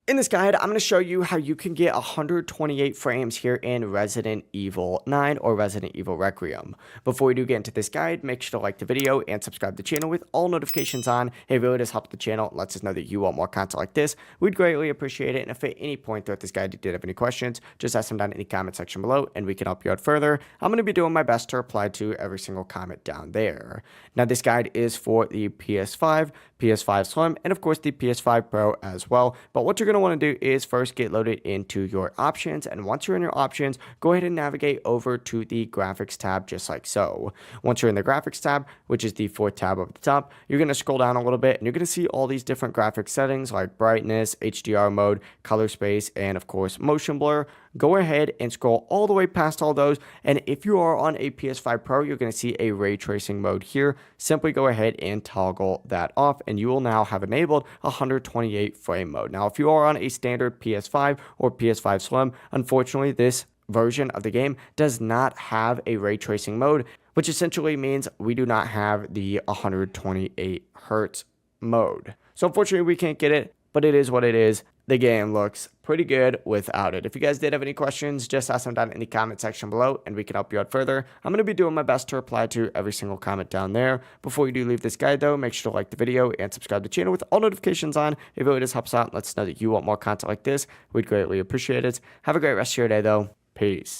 In this guide, I'm going to show you how you can get 128 frames here in Resident Evil 9 or Resident Evil Requiem. Before we do get into this guide, make sure to like the video and subscribe to the channel with all notifications on. It really does help the channel and lets us know that you want more content like this. We'd greatly appreciate it, and if at any point throughout this guide you did have any questions, just ask them down in the comment section below and we can help you out further. I'm going to be doing my best to reply to every single comment down there. Now, this guide is for the PS5, PS5 Slim, and of course the PS5 Pro as well. But what you're going to want to do is first get loaded into your options, and once you're in your options, go ahead and navigate over to the graphics tab just like so. Once you're in the graphics tab, which is the fourth tab up at the top, you're going to scroll down a little bit and you're going to see all these different graphics settings like brightness, HDR mode, color space, and of course motion blur. Go ahead and scroll all the way past all those, and if you are on a PS5 Pro, you're going to see a ray tracing mode here. Simply go ahead and toggle that off and you will now have enabled 128 frame mode. Now, if you are on a standard PS5 or PS5 Slim, unfortunately this version of the game does not have a ray tracing mode, which essentially means we do not have the 128 hertz mode. So unfortunately we can't get it, but it is what it is. The game looks pretty good without it. If you guys did have any questions, just ask them down in the comment section below and we can help you out further. I'm going to be doing my best to reply to every single comment down there. Before you do leave this guide though, make sure to like the video and subscribe to the channel with all notifications on. It really just helps out and lets us know that you want more content like this. We'd greatly appreciate it. Have a great rest of your day though. Peace.